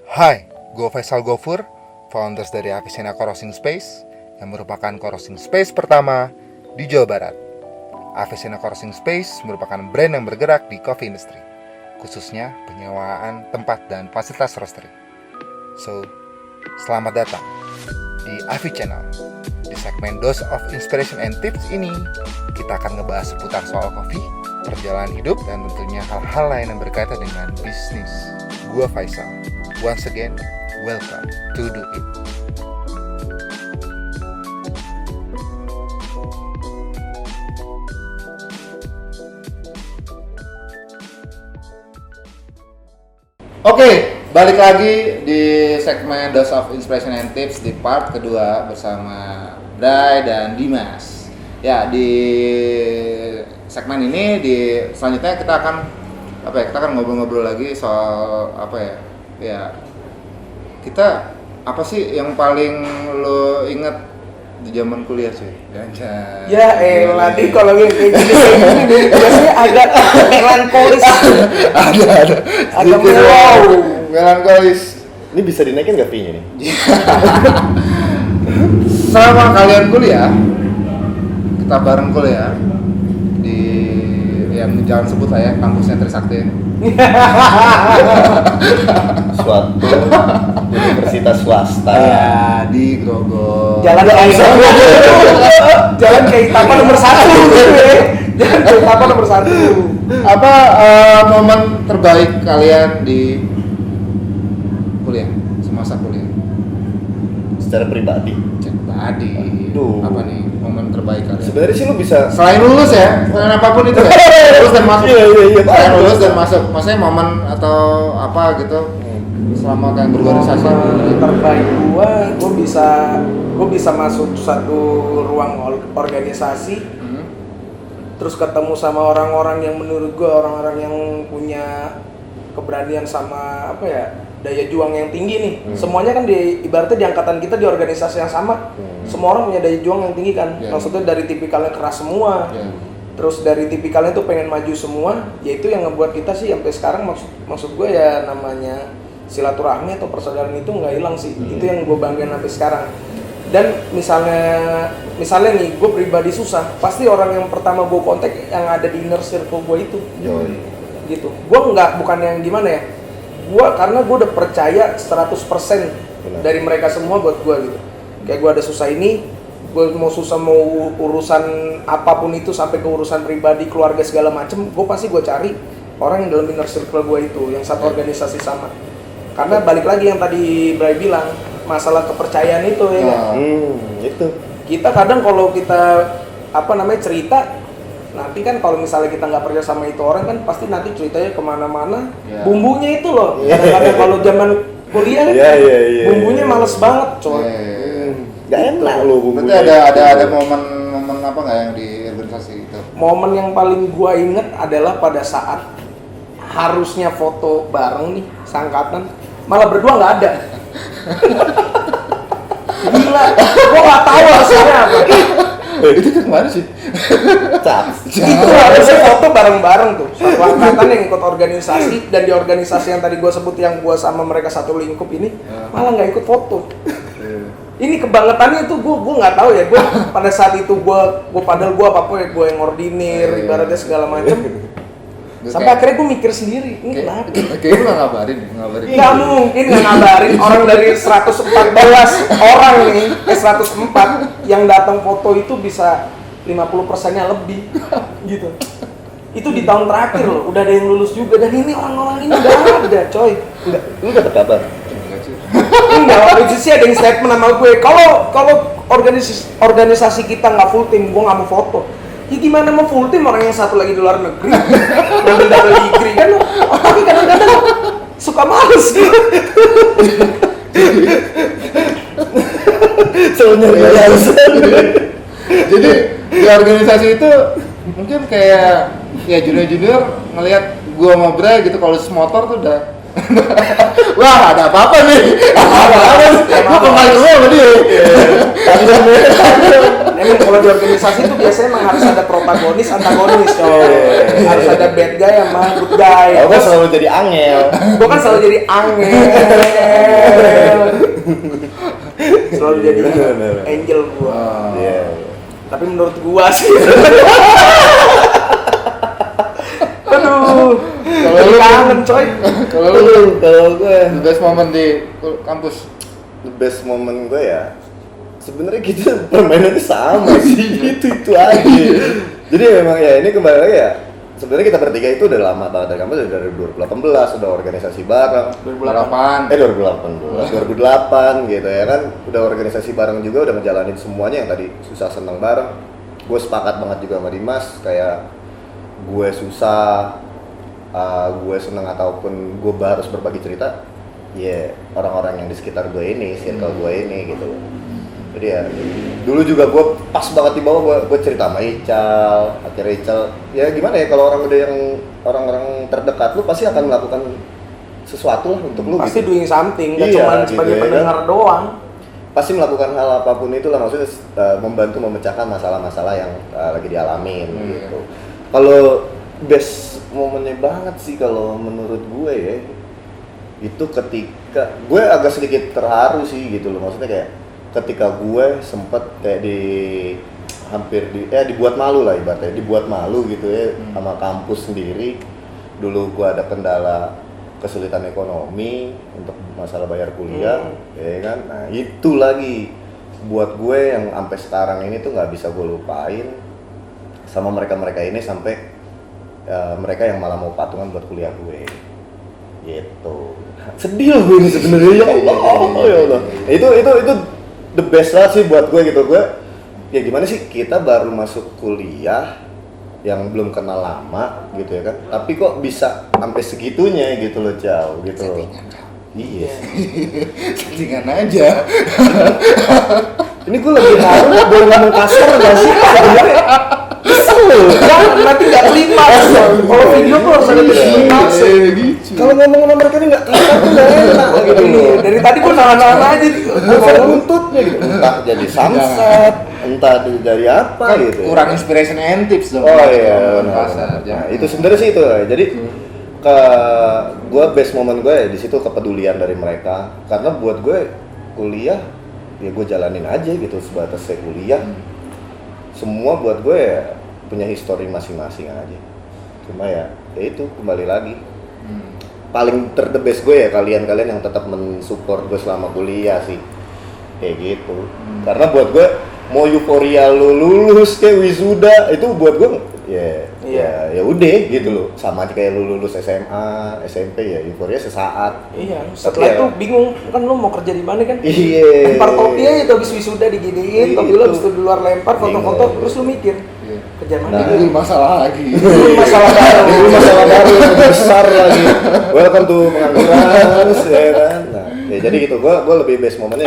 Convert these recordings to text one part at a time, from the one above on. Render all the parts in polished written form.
Hai, gue Faisal Gofur, founders dari Avicenna Co-working Space yang merupakan co-working space pertama di Jawa Barat. Avicenna Co-working Space merupakan brand yang bergerak di coffee industry, khususnya penyewaan tempat dan fasilitas roastery. So, selamat datang di Avi Channel. Di segmen Dose of Inspiration and Tips ini, kita akan ngebahas seputar soal kopi, perjalanan hidup, dan tentunya hal-hal lain yang berkaitan dengan bisnis. Gua Faisal. Once again, welcome to Do It. Oke, balik lagi di segmen Dose of Inspiration and Tips di part kedua bersama Bray dan Dimas. Ya, di segmen ini selanjutnya kita akan kita akan ngobrol-ngobrol lagi soal kita apa sih yang paling lo inget di zaman kuliah sih? Ya nanti kalau yang kayak gini biasanya agak melankolis. ada agak melankolis. Ini bisa dinaikin nggak fee-nya nih? Selama kalian kuliah, kita bareng kuliah di yang jangan sebut lah ya, kampusnya Trisakti. Suatu universitas swasta Ya, di Grogol. Jalan Kaitapa nomor 1 gitu ya. Jalan Kaitapa nomor 1. Apa momen terbaik kalian di kuliah, semasa kuliah? secara pribadi. Aduh. Apa nih momen terbaik kalian? Sebenarnya sih lu bisa Selain lulus ya, selain apapun itu ya. Lulus dan masuk. Iya. Selain lulus dan masuk. Maksudnya momen atau apa gitu selama kalian berorganisasi. Terbaik gua bisa masuk satu ruang organisasi. Terus ketemu sama orang-orang yang menurut gua orang-orang yang punya keberanian sama daya juang yang tinggi nih. Semuanya kan ibaratnya di angkatan kita di organisasi yang sama. Semua orang punya daya juang yang tinggi kan. Maksudnya dari tipikalnya keras semua. Terus dari tipikalnya tuh pengen maju semua. Ya itu yang ngebuat kita sih sampai sekarang maksud gue ya namanya silaturahmi atau persaudaraan itu nggak hilang sih. Itu yang gue banggain sampai sekarang. Dan misalnya nih gue pribadi susah, pasti orang yang pertama gue kontak yang ada di inner circle gue itu. Gitu. Gue bukan yang gimana ya. Karena gue udah percaya 100% dari mereka semua buat gue gitu. Kayak gue ada susah ini, gue mau urusan apapun itu sampai ke urusan pribadi, keluarga segala macem, gue pasti gue cari orang yang dalam inner circle gue itu, yang satu organisasi sama. Karena balik lagi yang tadi Bray bilang, masalah kepercayaan itu ya kan. Itu. Kita kadang kalau kita cerita, nanti kan kalau misalnya kita nggak percaya sama itu orang kan pasti nanti ceritanya kemana-mana. Bumbunya itu loh. Kadang-kadang kalau zaman kuliah kan bumbunya males banget coy. Gak enak loh bumbunya. Berarti ada momen apa nggak yang di organisasi itu? Momen yang paling gua inget adalah pada saat harusnya foto bareng nih seangkatan, malah berdua nggak ada. Gila, gua nggak tahu hasilnya apa. Itu kan kemana sih? Itu harusnya foto bareng-bareng tuh. Satu angkatan yang ikut organisasi, dan di organisasi yang tadi gue sebut yang gue sama mereka satu lingkup ini malah nggak ikut foto. Ini kebangetannya itu gue nggak tahu ya. Gue pada saat itu gue padahal gue gue yang ngordinir ibaratnya segala macam. Sampai akhirnya gue mikir sendiri, ini kenapa? Kayaknya lu nggak ngabarin. Nggak mungkin nggak ngabarin. Orang dari 114 orang nih, 104 yang datang foto itu bisa 50%-nya lebih, gitu. Itu di tahun terakhir loh, udah ada yang lulus juga, dan ini orang-orang ini udah ada, coy. Lu dapet kabar? Enggak, waktu itu sih ada yang statement sama gue, kalau organisasi kita nggak full tim, gue nggak mau foto. Ya gimana mau full tim orang yang satu lagi di luar negeri, yang double degree kan, tapi kadang-kadang suka males gitu. Soalnya Jadi di organisasi itu mungkin kayak ya junior ngelihat gua sama Bray gitu, kalau motor tuh udah Wah, ada apa-apa nih? Gue pemain semua sama dia. Emang kalau di organisasi itu biasanya emang harus ada protagonis, antagonis, harus ada bad guy sama good guy. Gue selalu jadi angel. Gue kan selalu jadi angel, selalu jadi angel gue. Iya. Tapi menurut gua sih, aduh, Kalau lu kangen coy. Kalau gue the best moment di kampus. the best moment gue ya sebenarnya kita permainannya sama sih, itu aja. Jadi memang ya ini kembali lagi ya, sebenarnya kita bertiga itu udah lama banget dari kampus, dari 2018 udah organisasi bareng. 2008. 2008 gitu ya kan, udah organisasi bareng juga, udah ngejalanin semuanya yang tadi susah seneng bareng. Gue sepakat banget juga sama Dimas, kayak gue susah, gue seneng ataupun gue harus berbagi cerita, ya orang-orang yang di sekitar gue ini, circle gue ini gitu. Jadi ya dulu juga gue pas banget di bawah, gue cerita sama Ical, akhirnya Ical ya gimana ya, kalau orang udah yang orang-orang terdekat lu pasti akan melakukan sesuatu lah untuk lu Pasti gitu. doing something, gak Iya, cuma gitu sebagai ya, pendengar doang. Pasti melakukan hal apapun itu lah, maksudnya membantu memecahkan masalah-masalah yang lagi dialamin gitu. Kalau best momennya banget sih kalau menurut gue ya, itu ketika gue agak sedikit terharu sih gitu loh, maksudnya kayak ketika gue sempet kayak dibuat malu lah ibaratnya, dibuat malu gitu ya sama kampus sendiri. Dulu gue ada kendala kesulitan ekonomi untuk masalah bayar kuliah, ya kan. Nah itu lagi buat gue yang sampai sekarang ini tuh nggak bisa gue lupain sama mereka ini, sampai mereka yang malah mau patungan buat kuliah gue. Gitu. Sedih loh gue ini sebenarnya, ya Allah, ya Allah. Itu the best lah sih buat gue gitu. Gue ya gimana sih, kita baru masuk kuliah yang belum kenal lama gitu ya kan, tapi kok bisa sampai segitunya gitu loh, jauh gitu loh. Iya. Settingan aja. Ini gue lagi haru, boleh ngomong kasar gak sih sebenarnya? Nanti nggak klimaks. Kalau video tuh harus ada klimaks. Kalau ngomong sama mereka ini nggak kelihatan tuh nggak enak gitu. Ini dari tadi gua nahan-nahan aja. Bukan nuntutnya gitu. Entah jadi samsat, entah dari apa Kan gitu. kurang inspiration and tips dong. Oh iya, Pasar. nah, itu sebenarnya sih itu. Jadi gue best moment gue ya di situ, kepedulian dari mereka. Karena buat gue kuliah ya gue jalanin aja gitu sebatas saya kuliah. Semua buat gue ya punya histori masing-masing aja. Cuma ya itu kembali lagi. Paling the best gue ya kalian yang tetap mensupport gue selama kuliah sih. Kayak gitu. Karena buat gue mau euforia lu lulus kayak wisuda itu buat gue ya udah gitu loh. Sama aja kayak lu lulus SMA, SMP ya euforia sesaat. Iya, setelah itu bingung kan lu mau kerja di mana kan? Iya. Lempar topi aja itu habis wisuda diginiin, topi lu habis itu di luar lempar foto-foto, terus lu mikir kerja mana? Nah, Ini masalah lagi. Masalah baru. Ini masalah baru yang lebih besar lagi. Welcome to pengangguran, ya kan. Nah, ya jadi gitu. Gue lebih best momennya.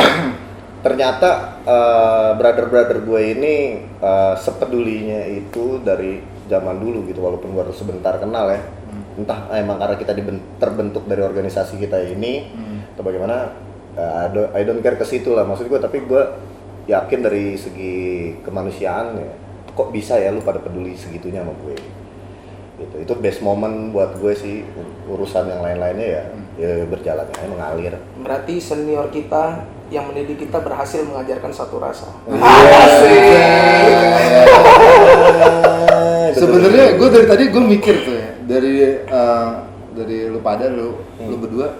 Ternyata brother gue ini sepedulinya itu dari zaman dulu gitu, walaupun baru sebentar kenal ya. Entah emang karena kita terbentuk dari organisasi kita ini atau bagaimana, I don't care ke situ lah maksud gue. Tapi gue yakin dari segi kemanusiaan ya, kok bisa ya lu pada peduli segitunya sama gue gitu. Itu best moment buat gue sih. Urusan yang lain-lainnya ya berjalannya mengalir. Berarti senior kita yang mendidik kita berhasil mengajarkan satu rasa. Sebenarnya gue dari tadi gue mikir tuh ya, dari lu pada lu berdua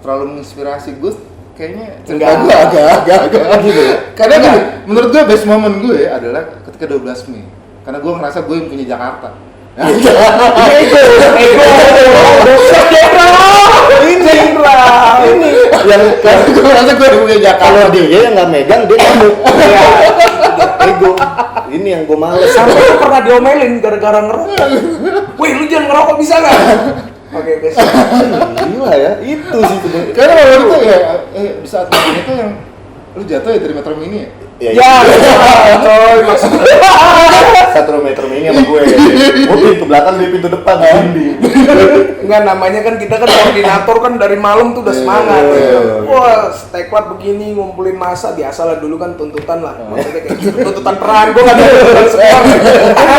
terlalu menginspirasi gue. Kayaknya cerita gue agak gitu ya. Karena gini, menurut gue best moment gue adalah ketika 12 Mei. Karena gue ngerasa gue yang punya Jakarta. Ini yang Gue ngerasa gue yang punya Jakarta. kalau dia yang nggak megang dia ngamuk. Ego. Ini yang gue males. Sampai lu pernah diomelin gara-gara ngerokok. Wih, lu jangan ngerokok bisa nggak? Oke, guys. Gila ya, itu sih sebenarnya. Karena waktu itu ya di saat itu yang lu jatuh ya dari Metro Mini ya? Ya, coy maksudnya. Satu metro mini sama gue. Gue pintu belakang, dia pintu depan. Enggak, namanya kan kita kan koordinator kan dari malam tuh udah semangat. Wah, steklat begini ngumpulin masa, biasalah dulu kan tuntutan lah. Maksudnya kayak gitu, tuntutan peran, gue nggak ada tuntutan sport.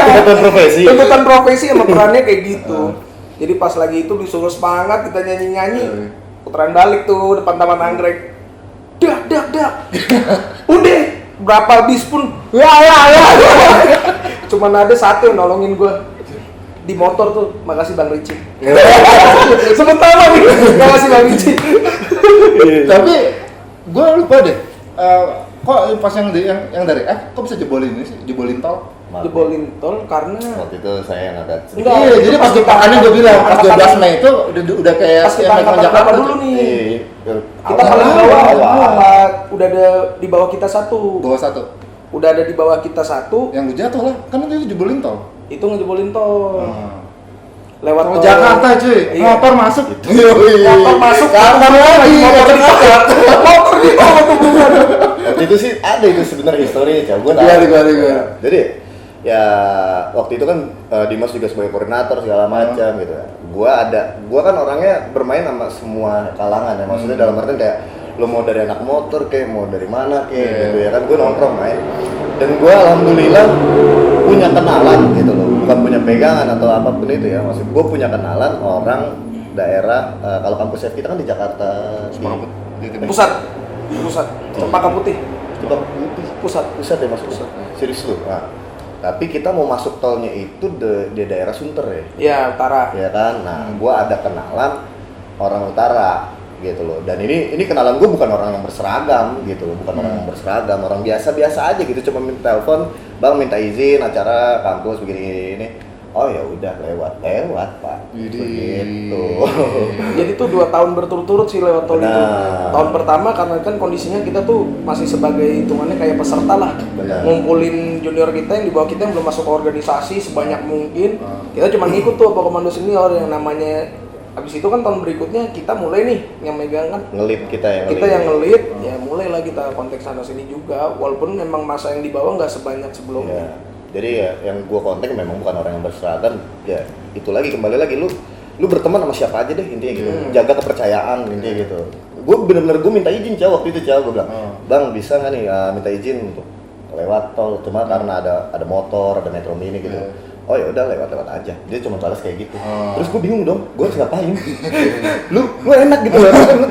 Tuntutan profesi. Tuntutan profesi sama perannya kayak gitu. Jadi pas lagi itu disuruh semangat, kita nyanyi-nyanyi, putaran balik tuh depan Taman Anggrek. Dak. Udah, berapa bis pun, ya. Cuman ada satu yang nolongin gue di motor tuh, makasih Bang Ricci. Sementara nih, makasih Bang Ricci. Tapi gue lupa deh. Kok pas yang dari kok bisa jebolin ini sih? Jebolin tol? Jebolin tol karena Waktu itu saya yang agak sedikit. Enggak. Iya, jadi pas dipakannya gue bilang pas 12 Mei itu udah kayak pas kita angkat Jakarta dulu nih. Kita Awal. paling bawah, Awal. udah ada di bawah kita satu. Bawah satu. Udah ada di bawah kita satu, Yang lu jatuh lah, kan itu jebolin tol. itu ngejebolin tol. Lewat Tol tol Jakarta cuy, Iya. motor masuk. Motor masuk, Kapan lagi? motor di bawah. Motor di bawah tuh bukan. Waktu itu sih ada itu sebenarnya historinya, Cak. Gue Iya, iya. Jadi ya waktu itu kan Dimas juga sebagai koordinator segala macam gitu ya. Gua kan orangnya bermain sama semua kalangan ya. Maksudnya dalam artian kayak lo mau dari anak motor kayak mau dari mana kayak gitu ya kan, gue nongkrong main. Dan gue alhamdulillah punya kenalan gitu loh, bukan punya pegangan atau apapun itu ya. Maksud gue punya kenalan orang daerah, kalau kampus kita kan di Jakarta Pusat. Cempaka Putih. Coba putih pusat ya, masuk pusat. Serius lu. Nah, tapi kita mau masuk tolnya itu di daerah Sunter ya. Ya, utara. Ya kan. Nah, gua ada kenalan orang utara gitu loh. Dan ini kenalan gue bukan orang yang berseragam gitu loh, bukan orang yang berseragam, orang biasa-biasa aja gitu, cuma minta telepon, "Bang, minta izin acara kampus begini." Oh ya udah lewat Pak. Begitu. Jadi tuh 2 tahun berturut-turut sih lewat tol itu. Tahun pertama karena kan kondisinya kita tuh masih sebagai hitungannya kayak peserta lah. Benar. Ngumpulin junior kita yang di bawah kita yang belum masuk ke organisasi sebanyak mungkin. Kita cuma ngikut tuh apa komando senior yang namanya. Habis itu kan tahun berikutnya kita mulai nih yang megang kan. Ngelit kita yang Kita yang ngelit, ya mulailah kita konteks sana sini juga. Walaupun memang masa yang di bawah nggak sebanyak sebelumnya. Ya. Jadi ya yang gua kontak memang bukan orang yang berseragam. Ya itu lagi kembali lagi lu berteman sama siapa aja deh intinya gitu. Jaga kepercayaan intinya gitu. Gue bener-bener minta izin waktu itu gue bilang, "Bang, bisa nggak nih minta izin untuk lewat tol, cuma karena ada motor, ada metro mini gitu." Oh ya udah lewat aja. Dia cuma balas kayak gitu. Terus gue bingung dong, gue harus ngapain? lu enak gitu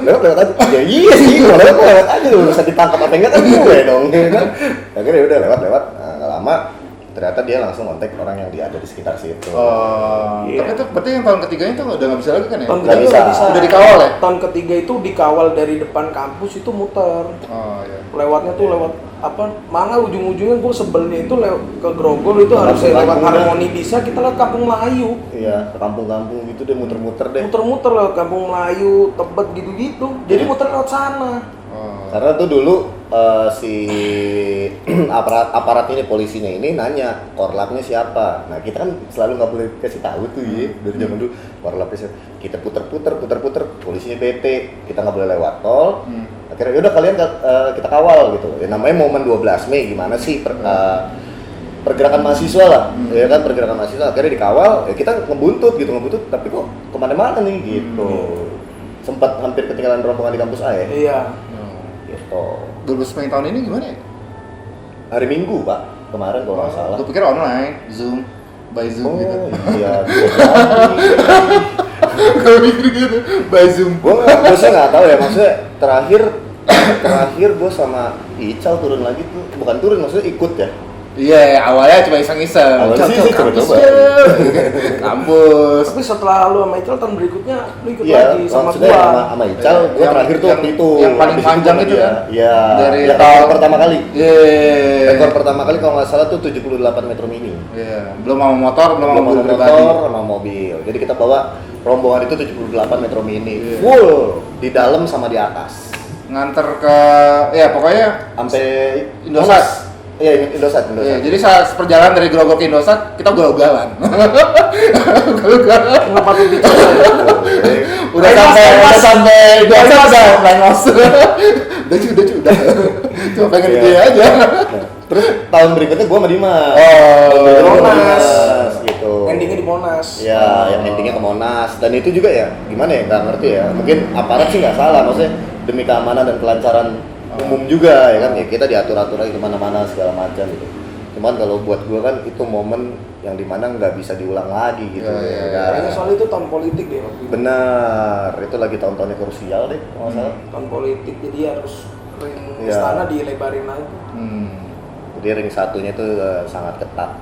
lewat aja. Ya iya sih, kalau lewat aja lu bisa ditangkap apa enggak kan gue dong. Kan? Akhirnya udah lewat. Nah, nggak lama ternyata dia langsung kontak orang yang ada di sekitar situ. Tapi itu berarti yang tahun ketiganya tuh udah nggak bisa lagi kan ya? Tahun Nggak ketiga bisa. nggak bisa. Udah dikawal ya? Tahun ketiga itu dikawal dari depan kampus itu muter. Oh iya. Lewatnya tuh lewat apa? Mana ujung-ujungnya gue sebelnya itu ke Grogol itu Kampung harusnya lewat Kampung Harmoni bisa kita lewat Kampung Melayu. Iya, ke kampung-kampung gitu deh, muter-muter deh. Muter-muter lewat Kampung Melayu, Tebet gitu-gitu. Jadi muter lewat sana. Karena tuh dulu si aparat ini, polisinya ini nanya korlapnya siapa. Nah kita kan selalu nggak boleh kasih tahu tuh ya dari zaman dulu korlapnya siapa. Kita puter, polisinya PT, kita nggak boleh lewat tol. Akhirnya yaudah kalian kita kawal gitu. Ya namanya momen 12 Mei gimana sih pergerakan mahasiswa lah, ya kan pergerakan mahasiswa. Akhirnya dikawal, ya kita ngebuntut, tapi kok kemana-mana nih gitu. Sempat hampir ketinggalan rombongan di kampus A ya. Iya. Gitu. 12 Mei tahun ini gimana ya? Hari Minggu Pak, kemarin kalau nggak salah. Gue pikir online, Zoom, by Zoom gitu. Iya. Gue mikir gitu, by Zoom. Gue sih nggak tahu ya, maksudnya terakhir gue sama Ical turun lagi tuh, bukan turun maksudnya ikut ya. Iya, awalnya cuma iseng-iseng. Awalnya sih coba-coba. Kampus. Tapi setelah lu sama Ical tahun berikutnya lu ikut Iya, lagi sama maksudnya gua. sama Ical, gue Yang- terakhir tuh waktu itu. yang paling Habis panjang itu dia. kan? Iya. Dari Ya, tahun rekor pertama kali. Iya. Rekor pertama kali kalau nggak salah tuh 78 metro mini. Iya, belum mau motor, belum mau Belum mobil ada pribadi. motor sama mobil. Jadi kita bawa rombongan itu 78 metro mini. Iya. Full di dalam sama di atas. Nganter ke, ya pokoknya Sampai Indosat. Iya, Indosat. Iya, jadi saat perjalanan dari Grogol ke Indosat, kita ugal-ugalan. Ugal-ugalan. Kenapa tuh Ical? Udah sampai Indosat, udah Lengos. udah. Cuma pengen Iya. dia aja. Nah, terus tahun berikutnya gue sama Dimas. Monas. Monas gitu. Endingnya di Monas. Ya, yang endingnya ke Monas. Dan itu juga ya, gimana ya, nggak ngerti ya. Mungkin aparat sih nggak salah, maksudnya demi keamanan dan kelancaran umum juga ya kan. Ya kita diatur-atur lagi kemana-mana segala macam gitu. Cuman kalau buat gue kan itu momen yang dimana nggak bisa diulang lagi gitu. Ya, kan. Kayaknya soal itu tahun politik deh waktu itu. Benar, itu lagi tahun-tahunnya krusial deh, kalau nggak salah. Tahun politik, jadi harus ring Iya. istana dilebarin lagi. Jadi ring satunya itu sangat ketat.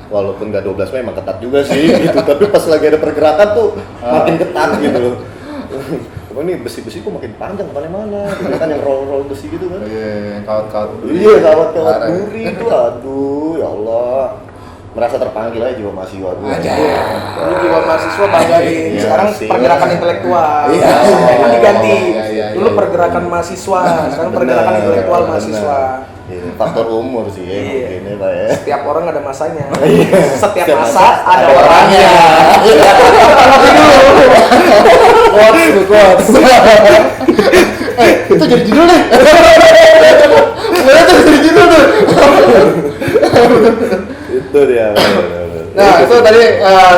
Walaupun nggak 12 memang ketat juga sih gitu, tapi pas lagi ada pergerakan tuh makin ketat gitu loh. Oh, ini besi-besi kok makin panjang kemana-mana, gitu kan yang roll-roll besi gitu kan. Iya, kawat-kawat. Iya, kawat-kawat Parah. duri itu, aduh ya Allah. Merasa terpanggil aja jiwa mahasiswa gue. Ini jiwa mahasiswa banggain. Iya Sekarang sih. pergerakan intelektual. Iya. Itu diganti. Iya. Dulu pergerakan mahasiswa, sekarang pergerakan Benar, intelektual benar. mahasiswa. Iya, faktor umur sih ya, Iya. mungkin ya Pak ya. Setiap orang ada masanya. Iya. Setiap Setiap masa masa ada ada orangnya. Quotes. Itu jadi judul deh. Sebenarnya itu jadi judul tuh. Itu dia. Nah, itu tadi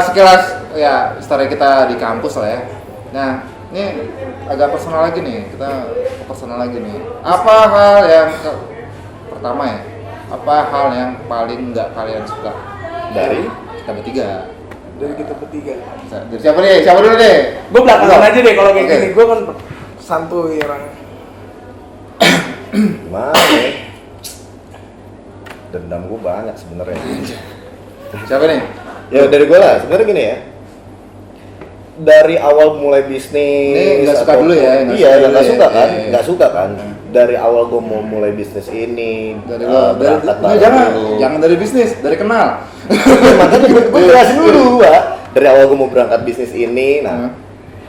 sekilas ya story kita di kampus lah ya. Nah, ini agak personal lagi nih. Kita personal lagi nih. Apa hal yang pertama ya? Apa hal yang paling nggak kalian suka dari kita bertiga? Dari kita bertiga. Dari siapa nih? Siapa dulu deh? Gue belakangan aja deh kalau kayak Oke. gini. Gue kan santuy orang. Gimana ya? Dendam gue banyak sebenarnya. Siapa nih? Ya dari gue lah, sebenarnya gini ya. Dari awal mulai bisnis. Ini nggak suka dulu ya, nggak Iya, suka nggak dulu suka ya. kan, Iya, iya. nggak suka kan. Dari awal gue mau mulai bisnis ini, Dari lo, berangkat bareng jangan, dulu. jangan dari bisnis, dari kenal. Ya, makanya gue jelasin dulu, Pak. Dari awal gue mau berangkat bisnis ini, nah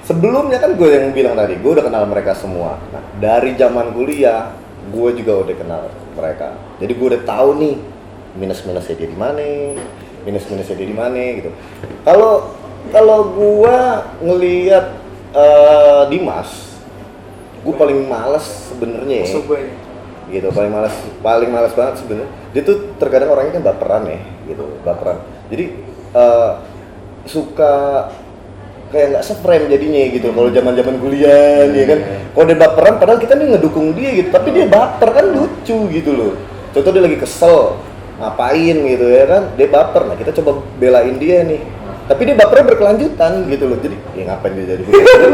sebelumnya kan gue yang bilang tadi, gue udah kenal mereka semua. Nah, dari zaman kuliah, gue juga udah kenal mereka. Jadi gue udah tahu nih minus-minusnya dia di mana, minus-minusnya dia di mana gitu. Kalau gue ngelihat Dimas, gue paling males sebenarnya. Musuh gue. Gitu, paling malas banget sebenarnya. Dia tuh terkadang orangnya kan baperan ya, gitu, baperan. Jadi suka kayak nggak se-frame jadinya gitu. Kalau zaman kuliah dia kan, kalau dia baperan padahal kita nih ngedukung dia gitu, tapi dia baper kan lucu gitu loh. Contoh dia lagi kesel, ngapain gitu ya kan, dia baper. Nah kita coba belain dia nih, tapi dia bapernya berkelanjutan gitu loh. Jadi ya ngapain dia jadi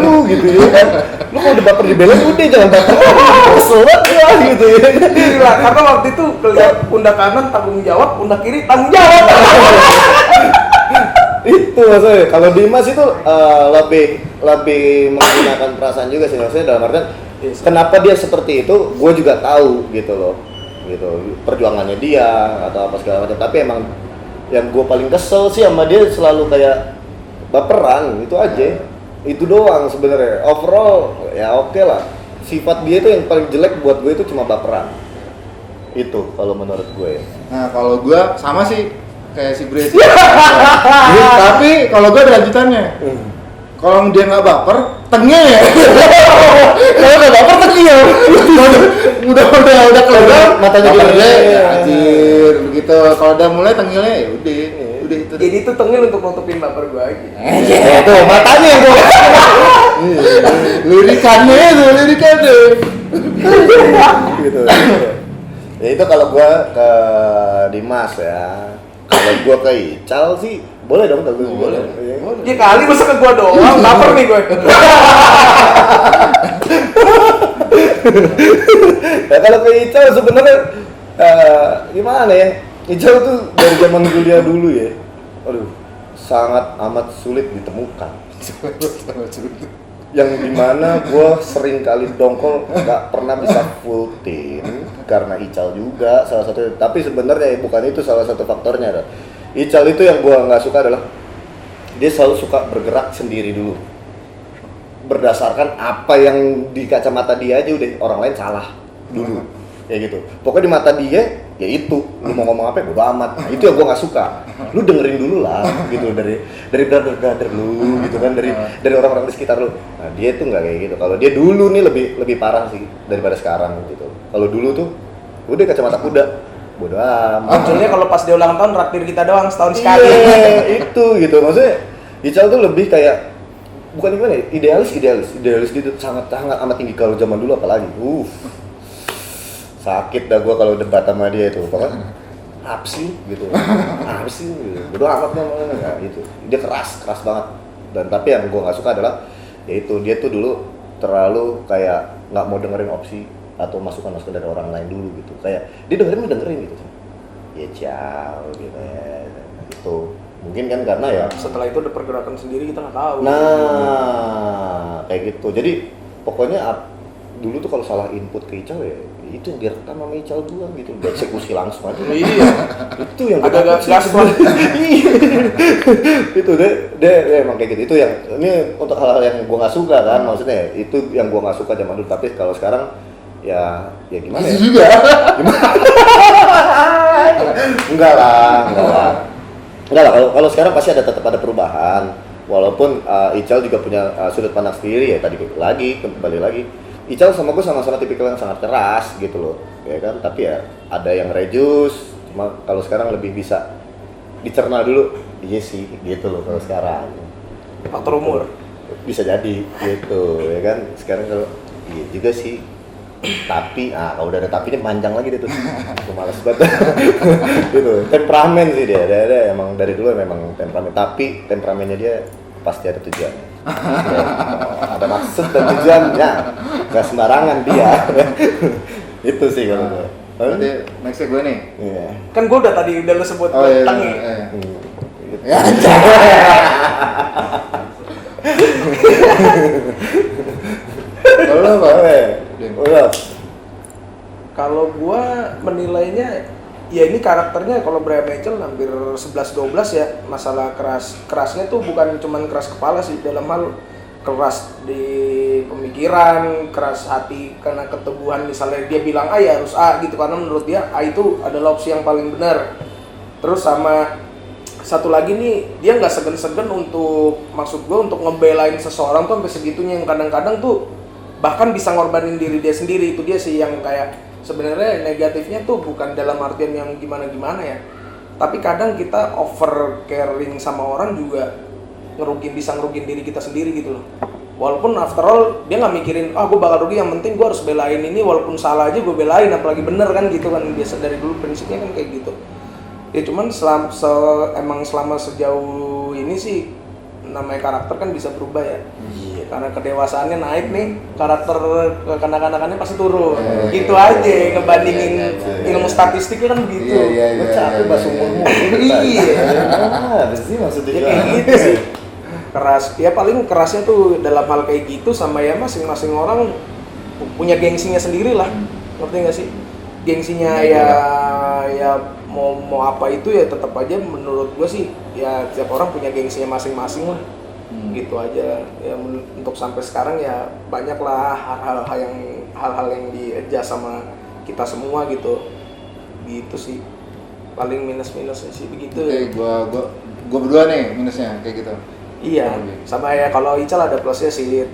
lu gitu ya kan. Lu kalau udah baper dibelain udah jangan baper. Kesel banget ya gitu ya. Gila, karena waktu itu kelihatan pundak kanan tanggung jawab, pundak kiri tanggung jawab. Itu maksudnya. Kalau Dimas itu lebih menggunakan perasaan juga sih, maksudnya dalam artian kenapa dia seperti itu, gue juga tahu gitu loh, gitu perjuangannya dia atau apa segala macam. Tapi emang yang gue paling kesel sih sama dia selalu kayak baperan, itu aja. Itu doang sebenarnya. Overall ya oke lah. Sifat dia itu yang paling jelek buat gue itu cuma baperan. Itu kalau menurut gue. Nah, kalau gua sama sih kayak si Bre sih. Tapi kalau gua ada lanjutannya. Kalau dia nggak baper, tengil ya. Kalau nggak baper tengil. Udah keluar Matanya baper gede. ya, anjir begitu. Kalau udah mulai tengilnya ya udah itu. Jadi itu tengil untuk nutupin baper gue aja. Itu matanya yang gue. Lirikannya Gitu. Ya itu kalau gua ke Dimas ya. Kalau gua ke Ical sih boleh dong kalau gua. Boleh. Iya. Ya kali masa ke gue doang, baper nih gue. Ya kalau ke Ical sebenarnya gimana ya? Ical tuh dari zaman kuliah dulu ya. Aduh, sangat amat sulit ditemukan. Yang dimana gue sering kali dongkol nggak pernah bisa full team karena Ical juga salah satu. Tapi sebenarnya bukan itu salah satu faktornya. Ical itu yang gue nggak suka adalah dia selalu suka bergerak sendiri dulu, berdasarkan apa yang di kacamata dia aja udah orang lain salah dulu, ya gitu. Pokoknya di mata dia ya itu lu mau ngomong apa ya bodo amat. Nah, itu yang gue nggak suka. Lu dengerin dulu lah gitu dari brother lu gitu kan, dari orang-orang di sekitar lu. Nah dia tuh nggak kayak gitu. Kalau dia dulu nih lebih parah sih daripada sekarang gitu. Kalau dulu tuh udah kacamata kuda bodo amat. Munculnya kalau pas dia ulang tahun traktir kita doang setahun sekali. Iya, itu gitu. Maksudnya Ical tuh lebih kayak bukan gimana ya, idealis gitu, sangat amat tinggi kalau zaman dulu apalagi. Sakit dah gua kalau debat sama dia itu. Pokoknya apa sih gitu. Apa sih gitu. Bodo amat nah, gitu. Dia keras banget. Dan tapi yang gua nggak suka adalah yaitu dia tuh dulu terlalu kayak nggak mau dengerin opsi atau masukan dari orang lain dulu gitu. Kayak dia dengerin gitu. Ya ciao gitu ya. Itu mungkin kan karena ya Setelah itu ada pergerakan sendiri kita nggak tahu. nah kayak gitu. Jadi pokoknya dulu tuh kalau salah input ke Ical ya itu yang direkam sama Ical duluan gitu, dieksekusi langsung aja. Iya. Itu yang Agak gas banget. Itu deh emang kayak gitu. Itu yang ini untuk hal-hal yang gua nggak suka kan, maksudnya itu yang gua nggak suka zaman dulu. Tapi kalau sekarang ya gimana ya? juga. Enggak lah. Kalau sekarang pasti tetap ada perubahan. Walaupun Ical juga punya sudut pandang sendiri ya. Kembali lagi. Ical sama gue sama-sama tipikal yang sangat keras gitu loh, ya kan. Tapi ya ada yang reduce. Cuma kalau sekarang lebih bisa dicerna dulu. Iya sih, gitu loh kalau sekarang. Faktor umur. Bisa jadi gitu, ya kan. Sekarang kalau iya juga sih. Tapi, kalau udah ada tapinya panjang lagi deh tuh. Gue males banget. Gitu. Temperamen sih dia emang dari dulu memang temperamen. Tapi temperamennya dia pasti ada tujuannya. Ada maksud dan tujuannya. Gak sembarangan dia. Itu sih kalau gue. Berarti nextnya gue nih. Iya. Kan gue udah lo sebut tentang ya. Gitu. Ya, kalau apa? Udah. Kalau gue menilainya ya ini karakternya kalau Brian Mitchell hampir 11-12 ya. Masalah kerasnya tuh bukan cuman keras kepala sih, dalam hal keras di pemikiran, keras hati karena keteguhan. Misalnya dia bilang A ya harus A gitu, karena menurut dia A itu adalah opsi yang paling benar. Terus sama satu lagi nih, dia nggak segan-segan untuk, maksud gue, untuk ngebelain seseorang tuh sampai segitunya, yang kadang-kadang tuh bahkan bisa ngorbanin diri dia sendiri. Itu dia sih yang kayak sebenarnya negatifnya tuh bukan dalam artian yang gimana-gimana ya, tapi kadang kita over caring sama orang juga bisa ngerugin diri kita sendiri gitu loh. Walaupun after all dia nggak mikirin gue bakal rugi, yang penting gue harus belain ini, walaupun salah aja gue belain, apalagi bener kan gitu kan, biasa dari dulu prinsipnya kan kayak gitu ya. Cuman selama sejauh ini sih namanya karakter kan bisa berubah ya. Iya. Karena kedewasaannya naik nih, karakter kekanak-kanakannya pasti turun. Gitu aja ngebandingin ilmu statistiknya kan begitu. Iya. Capek bahas umurmu. Iya. Sih maksudnya Ya kayak gitu sih. Keras, ya paling kerasnya tuh dalam hal kayak gitu, sama ya masing-masing orang punya gengsinya sendiri lah. Ngerti nggak sih? Gengsinya ya mau apa itu ya tetap aja menurut gue sih ya tiap orang punya gengsinya masing-masing lah. Gitu aja ya. Untuk sampai sekarang ya banyak lah hal-hal yang di-adjust sama kita semua gitu sih, paling minusnya sih begitu. Oke, gua berdua nih minusnya kayak gitu. Iya, sama ya kalau Ical ada plusnya sih.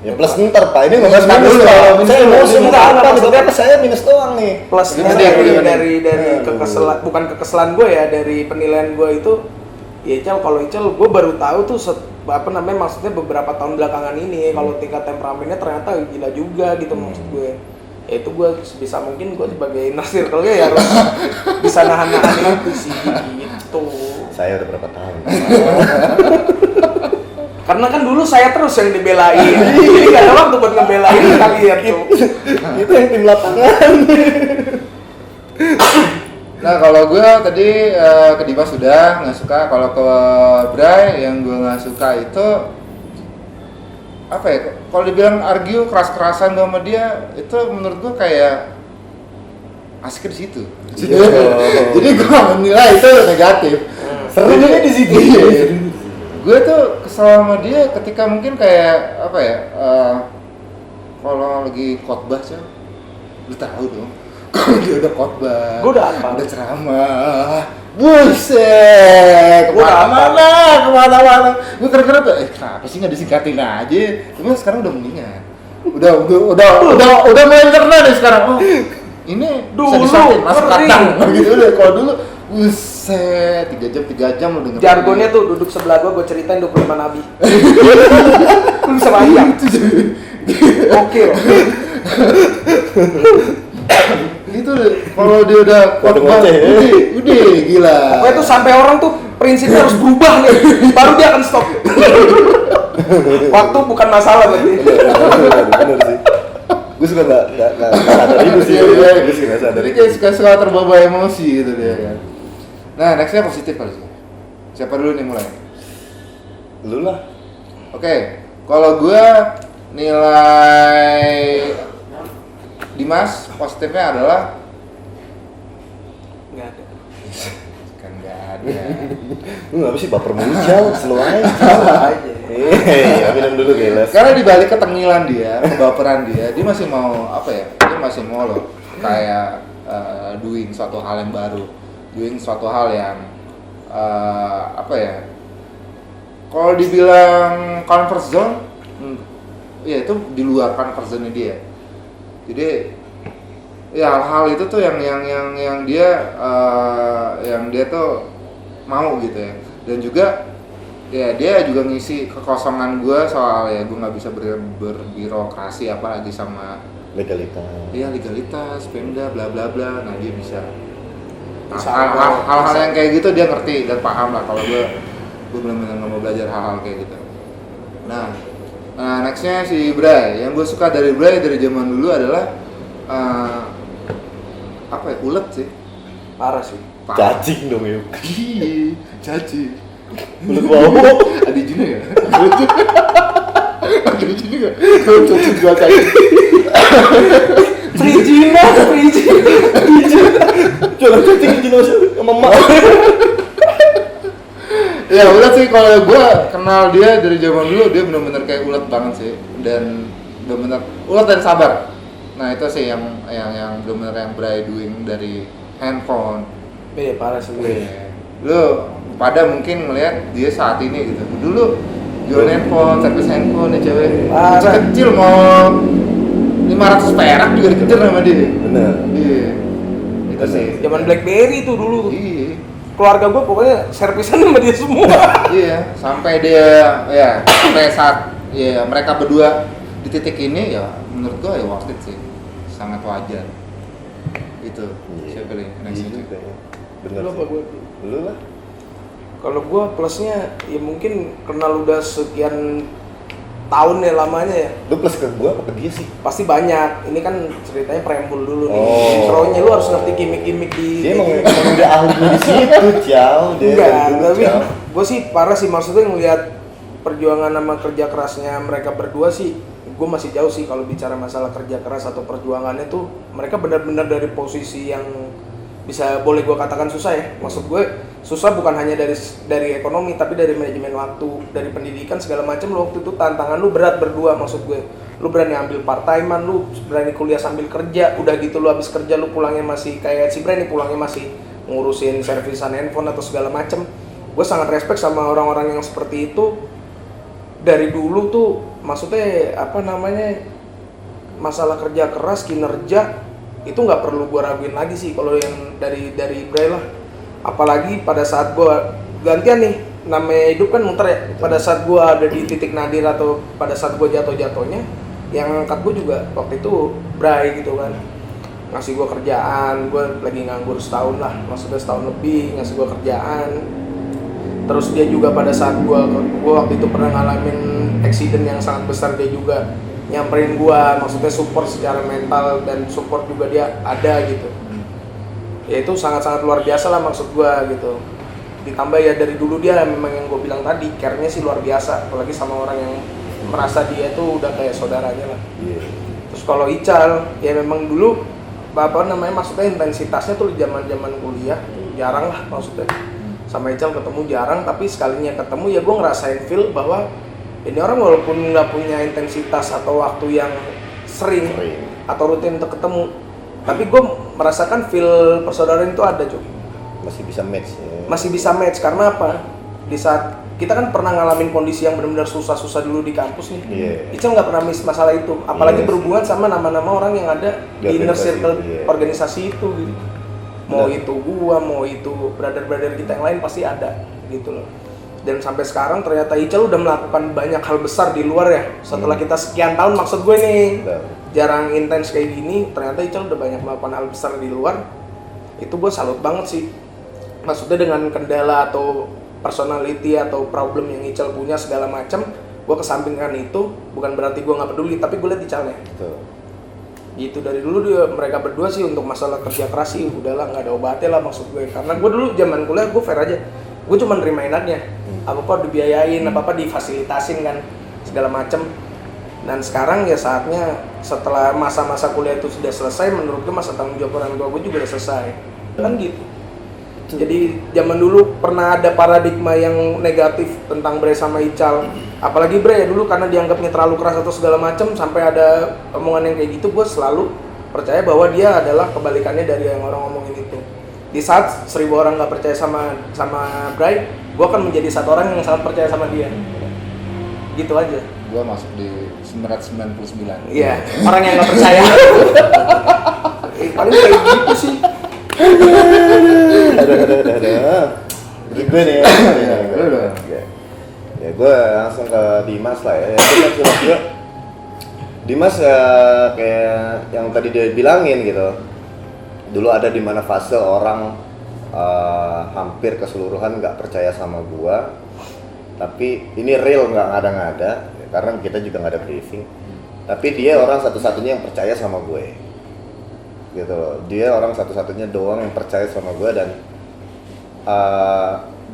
Ya plus ntar Pak, ini nggak Minus minus dulu, Pak. minus Saya dulu, mau minus sebentar dulu. apa maksudnya saya minus doang nih. Plusnya dari kekesalan, bukan kekesalan gue ya, dari penilaian gue itu ya Ical, kalau Ical gue baru tahu tuh maksudnya beberapa tahun belakangan ini kalau tingkat temperamennya ternyata gila juga gitu. Maksud gue ya itu gue sebisa mungkin gue sebagai inner circle-nya ya harus bisa nahan itu sih gitu. Saya udah berapa tahun? Karena kan dulu saya terus yang dibelain, jadi gak ada waktu buat ngebelain kalian tuh. Itu yang tim lapangan. Nah kalau gue tadi ke Dimas sudah nggak suka. Kalau ke Bray yang gue nggak suka itu apa ya? Kalau dibilang argue keras-kerasan gue sama dia, itu menurut gue kayak asik di situ. Jadi gue menilai itu negatif. Serunya di situ. Gue tuh kesel sama dia ketika mungkin kayak apa ya? Kalau lagi khotbah sih, lu tahu dong. Dia udah khotbah. Gua udah hafal. Udah ceramah. Buset, kemana-mana. Gue kira-kira tuh, kenapa sih nggak disingkatin aja? Cuma sekarang udah mendingan. Udah mulai cerna deh sekarang. Oh, ini bisa Dulu, disatuin, masuk ngeri. kandang gitu udah. Kalau dulu, buset, 3 jam lu denger. Jargonnya tuh duduk sebelah gua ceritain 25 nabi. Lu bisa bayang. Oke loh. Itu kalau dia udah khotbah, ngoceh, ya. udah gila. Pokoknya tuh sampai orang tuh prinsipnya harus berubah nih, baru dia akan stop. Waktu bukan masalah berarti. Bener sih. Gue suka nggak sadar itu sih. Gue suka nggak sadar Jadi itu. kayak suka terbawa emosi gitu dia kan. Nah, nextnya positif kali sih. Siapa dulu nih mulai? Lu lah. Oke, kalau gue nilai Dimas positifnya adalah Nggak ada. kan nggak ada. Lu ngapa sih baper mulu jauh, slow aja. aja. Minum dulu Geles. Karena dibalik ketengilan dia, kebaperan dia masih mau apa ya? Dia masih mau loh kayak doing suatu hal yang baru, doing suatu hal yang apa ya? Kalau dibilang comfort zone, ya itu di luar comfort zone dia. Jadi ya hal-hal itu tuh yang dia tuh mau gitu ya. Dan juga ya dia juga ngisi kekosongan gue soal ya gue nggak bisa berbirokrasi apalagi sama Legalitas. ya legalitas, Pemda, bla bla bla. Nah dia bisa Bisa. hal-hal yang kayak gitu dia ngerti dan paham lah. Kalau gue benar-benar nggak mau belajar hal-hal kayak gitu. Nah nextnya si Bray. Yang gue suka dari Bray dari zaman dulu adalah apa ya, ulet sih. Parah sih. Cacing dong yuk. Iya, cacing. Ulet bau. Ada izinnya ya? Ada izinnya nggak? Kalau cacing jual cacing. Perizinan. Jualan cacing izin sama emak. Ya ulet sih, kalau gue kenal dia dari zaman dulu dia benar-benar kayak ulet banget sih, dan benar-benar ulet dan sabar. Nah itu sih yang benar-benar yang Bray doing dari handphone. Iya parah sih. Lu pada mungkin ngelihat dia saat ini gitu. Dulu jual handphone, servis handphone nih cewek. Parah. Kecil mau 500 perak juga dikejar sama dia. Bener. Iya. Itu sih. Zaman BlackBerry tuh dulu tuh. Iya. Keluarga gue pokoknya servisan sama dia semua. Iya, sampai dia ya sampai saat ya mereka berdua di titik ini ya menurut gua ya worth it sih. Sangat wajar. Itu. Siapa nih? Next Iya itu. juga ya. Bener Lu apa sih. gue? Lu lah. Kalau gue plusnya ya mungkin kenal udah sekian tahun ya lamanya ya. Lu plus ke gua apa ke dia sih? Pasti banyak. Ini kan ceritanya preambul dulu nih. Oh. Intronya lu harus ngerti gimmick-gimmick di. Dia emang udah ahli di situ, Ciao. Dia Enggak, dari dulu, tapi Ciao. gue sih parah sih, maksudnya ngelihat perjuangan sama kerja kerasnya mereka berdua sih. Gue masih jauh sih kalau bicara masalah kerja keras atau perjuangannya tuh. Mereka benar-benar dari posisi yang bisa boleh gue katakan susah ya. Maksud gue susah bukan hanya dari ekonomi, tapi dari manajemen waktu, dari pendidikan segala macam. Lu waktu itu tantangan lu berat berdua, maksud gue. Lu berani ambil part timean, lu berani kuliah sambil kerja. Udah gitu lu habis kerja lu pulangnya masih kayak si Brand nih, pulangnya masih ngurusin servisan handphone atau segala macam. Gue sangat respect sama orang-orang yang seperti itu. Dari dulu tuh maksudnya apa namanya, masalah kerja keras, kinerja itu nggak perlu gue raguin lagi sih kalau yang dari Bray lah. Apalagi pada saat gue gantian nih, namanya hidup kan muter ya. Pada saat gue ada di titik nadir atau pada saat gue jatuh-jatuhnya, yang angkat gue juga waktu itu Bray gitu kan, ngasih gue kerjaan. Gue lagi nganggur setahun lah, maksudnya setahun lebih, ngasih gue kerjaan. Terus dia juga pada saat gue waktu itu pernah ngalamin accident yang sangat besar, dia juga nyamperin gua, maksudnya support secara mental dan support juga dia ada gitu. Ya itu sangat-sangat luar biasa lah maksud gua gitu. Ditambah ya dari dulu dia memang yang gua bilang tadi, care-nya sih luar biasa, apalagi sama orang yang merasa dia tuh udah kayak saudaranya lah. Terus kalau Ical ya memang dulu apa namanya, maksudnya intensitasnya tuh zaman-zaman kuliah jarang lah maksudnya. Sama Ical ketemu jarang, tapi sekalinya ketemu ya gua ngerasain feel bahwa ini orang walaupun nggak punya intensitas atau waktu yang sering atau rutin untuk ketemu, tapi gue merasakan feel persaudaraan itu ada cuy. Masih bisa match ya. Masih bisa match karena apa? Di saat kita kan pernah ngalamin kondisi yang benar-benar susah-susah dulu di kampus nih. Ical nggak pernah miss masalah itu, apalagi berhubungan sama nama-nama orang yang ada di inner circle organisasi itu gitu. Mau itu gua, mau itu brother-brother kita yang lain pasti ada gitu loh. Dan sampai sekarang ternyata Ical udah melakukan banyak hal besar di luar ya. Setelah kita sekian tahun, maksud gue nih jarang intens kayak gini, ternyata Ical udah banyak melakukan hal besar di luar. Itu gue salut banget sih. Maksudnya dengan kendala atau personality atau problem yang Ical punya segala macam, gue kesampingkan itu, bukan berarti gue nggak peduli, tapi gue lihat Icalnya. Gitu dari dulu mereka berdua sih untuk masalah kerja keras sih udahlah nggak ada obatnya lah maksud gue. Karena gue dulu zaman kuliah gue fair aja, gue cuma nerima enaknya, apa dibiayain, apa difasilitasin kan segala macam. Dan sekarang ya saatnya setelah masa-masa kuliah itu sudah selesai, menurut gue masa tanggung jawab orang tua gue juga udah selesai kan gitu. Jadi zaman dulu pernah ada paradigma yang negatif tentang Bre sama Ical, apalagi Bre ya dulu karena dianggapnya terlalu keras atau segala macam, sampai ada omongan yang kayak gitu. Gue selalu percaya bahwa dia adalah kebalikannya dari yang orang ngomongin itu. Di saat 1000 orang nggak percaya sama Bre, gue akan menjadi satu orang yang sangat percaya sama dia. Gitu aja. Gue masuk di 999. Iya, orang yang nggak percaya. Paling kayak gitu sih. Ada. Gue nih ya gue langsung ke Dimas lah ya. Dimas kayak yang tadi dia bilangin gitu. Dulu ada di mana fase orang hampir keseluruhan nggak percaya sama gue. Tapi ini real nggak ngada-ngada karena kita juga nggak ada briefing. Tapi dia orang satu-satunya yang percaya sama gue. Gitu loh. Dia orang satu-satunya doang yang percaya sama gue dan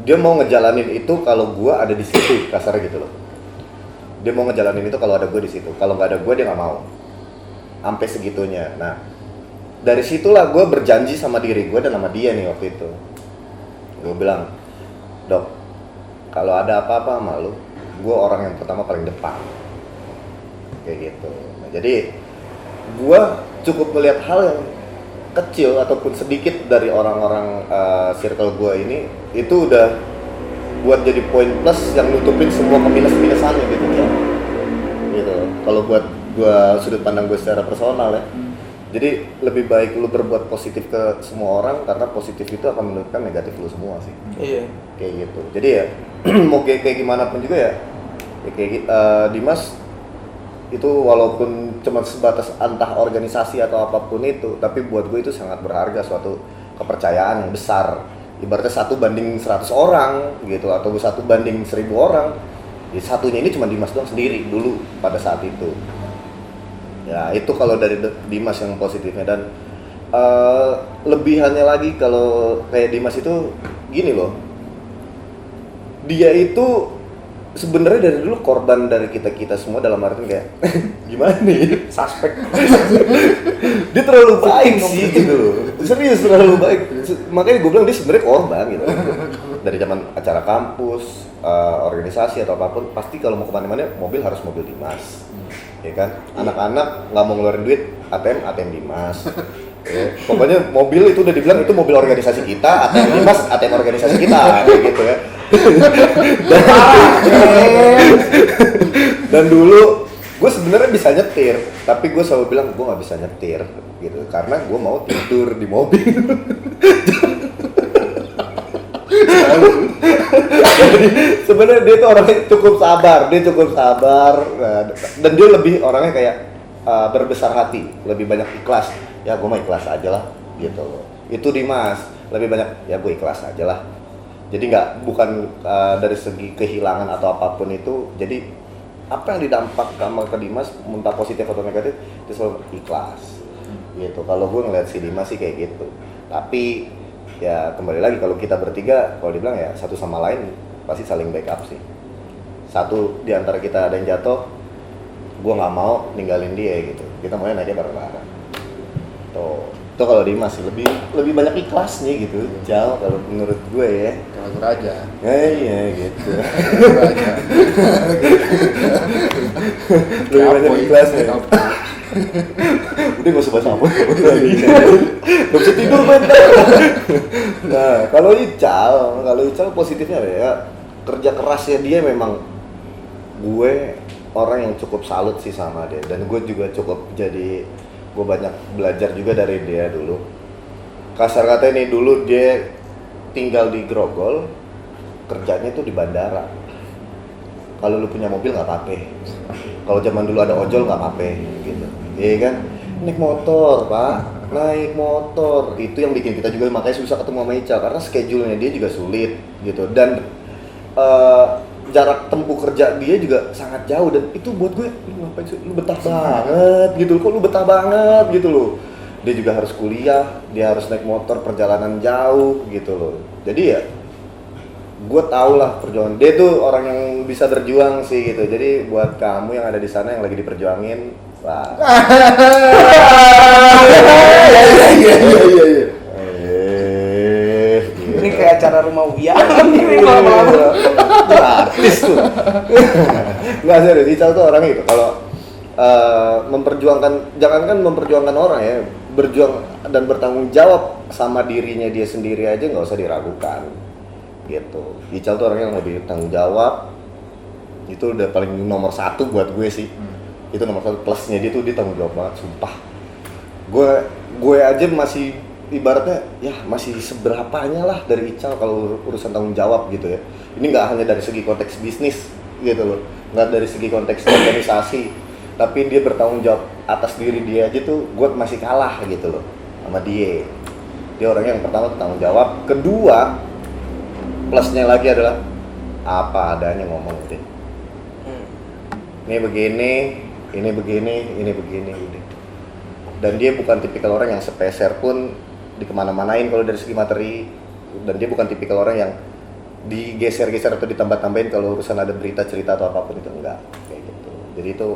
dia mau ngejalanin itu kalau gue ada di situ, kasar gitu loh. Dia mau ngejalanin itu kalau ada gue di situ. Kalau nggak ada gue dia nggak mau. Sampai segitunya. Nah, dari situlah gue berjanji sama diri gue dan sama dia nih waktu itu. Gue bilang, Dok, kalau ada apa-apa sama lu, gue orang yang pertama paling depan. Kayak gitu. Nah, jadi gue cukup melihat hal yang kecil ataupun sedikit dari orang-orang circle gue ini, itu udah buat jadi poin plus yang nutupin semua keminus-minusannya gitu ya. Gitu. Kalau buat gue sudut pandang gue secara personal ya. Jadi lebih baik lu berbuat positif ke semua orang karena positif itu akan menunjukkan negatif lu semua sih. Iya. Kayak gitu. Jadi ya mau kayak gimana pun juga ya kayak Dimas itu walaupun cuma sebatas antah organisasi atau apapun itu, tapi buat gue itu sangat berharga, suatu kepercayaan yang besar. Ibaratnya 1 banding 100 orang gitu, atau 1 banding 1000 orang. Jadi satunya ini cuma Dimas doang sendiri dulu pada saat itu. Ya itu kalau dari Dimas yang positifnya. Dan lebihannya lagi kalau kayak Dimas itu gini loh, dia itu sebenarnya dari dulu korban dari kita semua, dalam arti kayak gimana nih, Suspek. dia terlalu baik sih gitu loh, serius terlalu baik. Makanya gue bilang dia sebenarnya korban gitu. Dari zaman acara kampus, organisasi atau apapun, pasti kalau mau kemana-mana mobil harus mobil Dimas, ya kan. Anak-anak nggak mau ngeluarin duit, ATM Dimas. Ya, pokoknya mobil itu udah dibilang itu mobil organisasi kita, ATM Dimas, ATM organisasi kita, kayak gitu ya. Dan dulu gue sebenarnya bisa nyetir, tapi gue selalu bilang gue nggak bisa nyetir gitu karena gue mau tidur di mobil. Jadi sebenarnya dia tuh orangnya cukup sabar, dan dia lebih orangnya kayak berbesar hati, lebih banyak ikhlas. Ya gue mah ikhlas aja lah gitu. Itu Dimas lebih banyak ya gue ikhlas aja lah. Jadi bukan dari segi kehilangan atau apapun itu. Jadi apa yang didampak sama ke Dimas, entah positif atau negatif, itu selalu ikhlas. Gitu. Kalau gue ngeliat si Dimas sih kayak gitu. Tapi ya kembali lagi kalau kita bertiga, kalau dibilang ya satu sama lain pasti saling backup sih. Satu di antara kita ada yang jatuh, gue nggak mau ninggalin dia gitu. Kita maunya naiknya bareng-bareng. Tuh kalau Dimas sih lebih banyak ikhlasnya gitu. Jauh kalau menurut gue ya. Kalau gue aja. Iya gitu. Lebih banyak ikhlasnya. Udah gak usah bahas apa lagi. Gak bisa tidur bentar. Nah, kalau Ical positifnya apa ya? Kerja kerasnya dia memang, gue orang yang cukup salut sih sama dia, dan gue juga cukup gue banyak belajar juga dari dia dulu. Kasar katanya nih, dulu dia tinggal di Grogol, kerjanya tuh di bandara. Kalau lu punya mobil nggak apa-apa. Kalau zaman dulu ada ojol nggak apa-apa, gitu. Iya kan? Naik motor, Pak. Naik motor. Itu yang bikin kita juga makanya susah ketemu sama Ical, karena schedule-nya dia juga sulit, gitu. Dan jarak tempuh kerja dia juga sangat jauh, dan itu buat gue, lu ngapain sih? Lu betah banget, gitu. Kok lu betah banget, gitu loh. Dia juga harus kuliah, dia harus naik motor perjalanan jauh, gitu loh. Jadi ya, gue tau lah perjuangan dia tuh, orang yang bisa berjuang sih gitu. Jadi buat kamu yang ada di sana yang lagi diperjuangin, wah. Ini kayak acara rumah Uya. Ini lama-lama. Gratis tuh. Nggak serius, Ical tuh orang itu kalau memperjuangkan, jangankan memperjuangkan orang ya, berjuang dan bertanggung jawab sama dirinya dia sendiri aja nggak usah diragukan. Gitu. Ical tuh orangnya yang lebih tanggung jawab. Itu udah paling nomor satu buat gue sih. Itu nomor satu, plusnya dia tuh dia tanggung jawab banget, sumpah. Gue aja masih ibaratnya ya masih seberapanya lah dari Ical kalau urusan tanggung jawab gitu ya. Ini nggak hanya dari segi konteks bisnis gitu loh, nggak dari segi konteks organisasi, tapi dia bertanggung jawab atas diri dia aja tuh gue masih kalah gitu loh sama dia. Dia orangnya yang pertama tanggung jawab, kedua plusnya lagi adalah apa adanya ngomong gitu. Ini begini, ini begini, ini begini udah. Dan dia bukan tipikal orang yang sepeser pun dikemana-manain kalau dari segi materi. Dan dia bukan tipikal orang yang digeser-geser atau ditambah-tambahin kalau urusan ada berita, cerita atau apapun, itu enggak kayak gitu. Jadi itu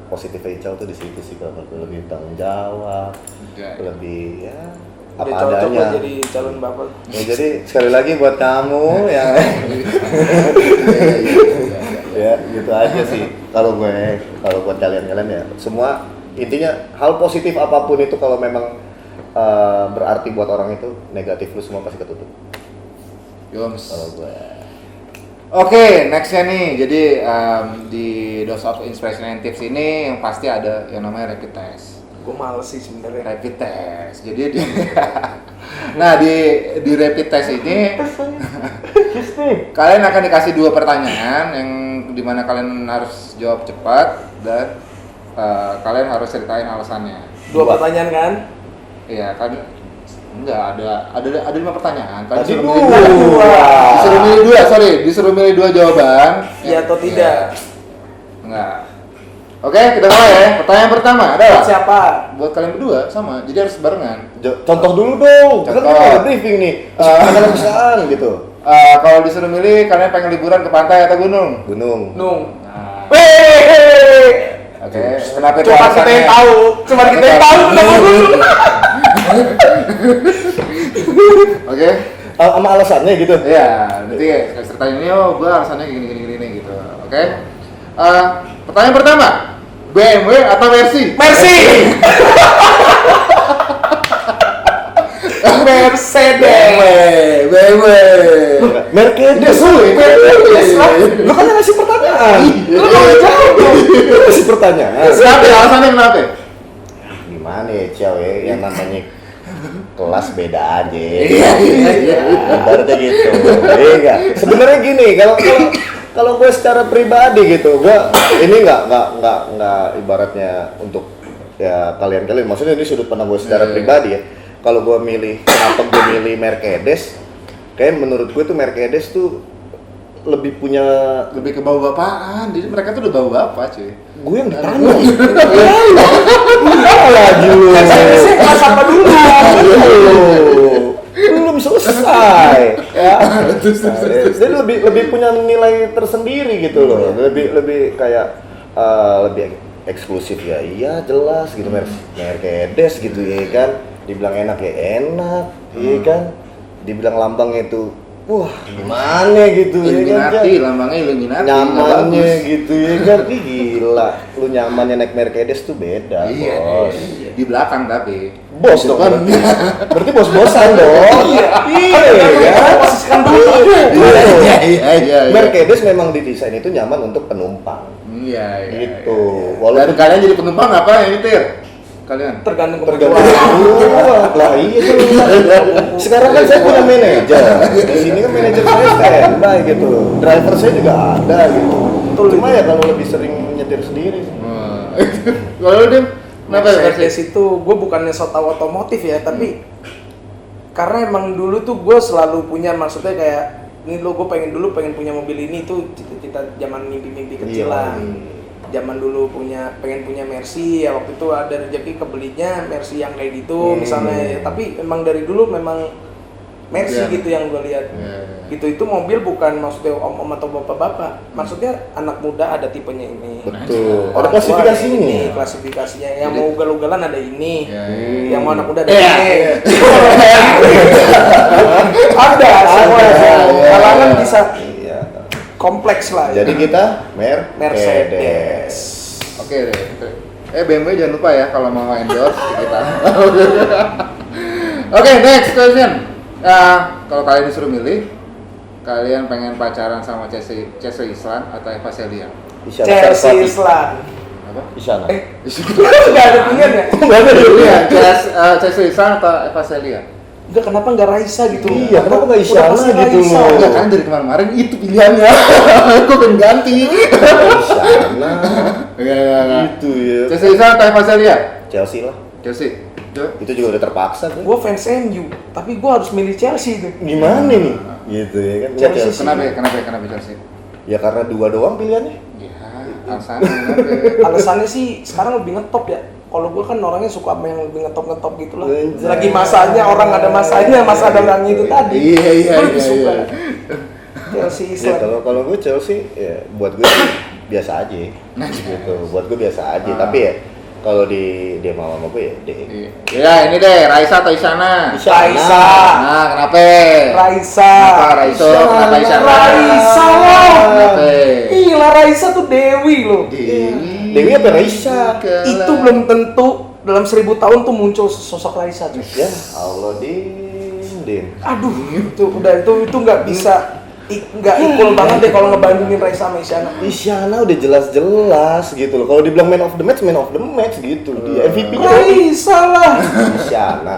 positifnya Ical tuh di situ sih, kalau lebih tanggung jawab, lebih ya apa Dia cocok adanya. lah jadi calon bapak. Ya, jadi sekali lagi buat kamu yang ya gitu aja sih kalau buat kalian ya semua intinya hal positif apapun itu kalau memang berarti buat orang itu, negatif lu semua pasti ketutup. Yoms. Kalau gue Oke, nextnya nih, jadi di Dose of Inspiration and Tips ini yang pasti ada yang namanya rapid test. Gue males sih sebenarnya. Rapid test, jadi nah di rapid test ini kalian akan dikasih 2 pertanyaan yang dimana kalian harus jawab cepat dan kalian harus ceritain alasannya. 2 pertanyaan kan? Iya kan, enggak ada 5 pertanyaan. Kalian tadi disuruh milih 2 jawaban. Iya atau tidak? Enggak. Oke, kita mulai ya. Pertanyaan pertama adalah Siapa? buat kalian berdua sama, jadi harus barengan. contoh dulu dong, kan Contoh. kita ada briefing nih, ada perusahaan gitu. Kalau disuruh milih, kalian pengen liburan ke pantai atau gunung? Gunung. Nah, Weh. oke. Kenapa itu Cuma kita alasannya? yang tahu. Cuma kita yang tahu kenapa gunung. Oke. Sama alasannya gitu. Iya, nanti ceritain ini, oh gua alasannya gini gitu. Oke. Pertanyaan pertama, BMW atau Mercy? Mercy. Mercedes. BMW. Mercedes, Mercedes lah. lu kan yang ngasih pertanyaan. Lu nggak jawab dong. Lu ngasih pertanyaan. Kenapa? Alasannya kenapa? Gimana ya cewek yang namanya kelas beda aja. Iya. Ibaratnya gitu. Iya. Sebenarnya gini, kalau gue secara pribadi gitu, gue ini nggak ibaratnya untuk ya kalian, maksudnya ini sudut pandang gue secara pribadi ya. Kalau gue kenapa gue milih Mercedes? Kayak menurut gue tuh Mercedes tuh lebih Lebih ke bau bapaan, jadi mereka tuh udah bau bapak cuy. gue yang ditanya. Lagi lu. Saya kelas apa dulu? Belum selesai. Ya. Jadi lebih punya nilai tersendiri gitu loh. Lebih kayak lebih eksklusif ya. Iya jelas gitu, Mercedes gitu ya kan. Dibilang enak ya enak, iya kan. Dibilang lambangnya itu wah gimana gitu ya kan, Illuminati, lambangnya Illuminati. nyamannya gitu ya kan. Ih, gila, lu nyamannya naik Mercedes tuh beda, Iya, bos. di belakang tapi. Bos dong kan, berarti bos-bosan dong. Iya ya. Posisikan dulu. Iya. Mercedes memang didesain itu nyaman untuk penumpang. Iya. Gitu. Dan Walaupun kalian jadi penumpang apa ya Tir? Kalian? Tergantung tergantung kebutuhan. lah iya tuh. Sekarang kan saya punya manajer. Di sini kan manajer saya standby gitu. Driver saya juga ada gitu. Cuma ya kalau lebih sering nyetir sendiri. Kalau lu Dim, kenapa ya Mercedes itu gue bukannya so tau otomotif ya, tapi karena emang dulu tuh gue selalu punya, maksudnya kayak ini lo gue pengen punya mobil ini tuh cita-cita zaman mimpi-mimpi kecil lah. Zaman dulu pengen punya Mercy ya, waktu itu ada rezeki kebelinya Mercy yang kayak gitu misalnya. Tapi emang dari dulu memang Mercy gitu yang gue lihat. Gitu, itu mobil bukan maksudnya om atau bapak-bapak, maksudnya anak muda ada tipenya ini. Betul. Ada Orang tua klasifikasinya. ini, klasifikasinya. Yang mau ugal-ugalan ada ini. Iya. Yang mau anak muda ada Iya. ini. Ada semua. Kalangan bisa Iya. kompleks lah. Jadi kita Mercedes. Oke deh. BMW jangan lupa ya kalau mau endorse kita. Oke, next question. Kalau kalian disuruh milih, kalian pengen pacaran sama Chelsea Islan atau Eva Celia? Chelsea Islan. Apa? Isyana. Enggak ada pilihan ya? Iya, Chelsea Islan atau Eva Celia? Enggak, kenapa enggak Raisa gitu? Iya, kenapa nggak Udah Isyana pasti gitu Raisa. loh? Enggak kan dari kemarin itu pilihannya. Aku pengen ganti. Isyana. Enggak. Gitu ya. Chelsea Islan atau Eva Celia? Chelsea lah. Chelsea. Itu juga udah terpaksa tuh. Gue fans MU, tapi gue harus milih Chelsea itu. Gimana nih? Gitu ya kan. Ya, Chelsea Chelsea. Kenapa Chelsea? Ya karena dua doang pilihannya. Ya, alasannya kenapa? Alasannya sih sekarang lebih ngetop ya. Kalau gue kan orangnya suka sama yang lebih ngetop gitu lah. Anjay. Lagi masanya, orang ada masanya, masa dalam itu tadi. Iya, Gue lebih suka iya. Chelsea Ya Islan. kalau gue Chelsea ya buat gue sih biasa aja. Gitu. Buat gue biasa aja. Tapi ya kalau dia mau sama gue ya dia. Ya, ini deh, Raisa atau Isyana? Raisa. Nah, kenapa? Raisa. Kenapa Raisa? Kenapa Isyana? Raisa loh. Kenapa? Gila, Raisa tuh Dewi loh. Dewi apa Raisa? Itu belum tentu dalam 1000 tahun tuh muncul sosok Raisa tuh. Ya Allah Din. Aduh, itu nggak bisa, nggak equal banget deh kalau ngebandingin Raisa sama Isyana. Isyana udah jelas-jelas gitu loh. Kalau dibilang man of the match gitu. Dia MVP-nya Raisa lah. Isyana.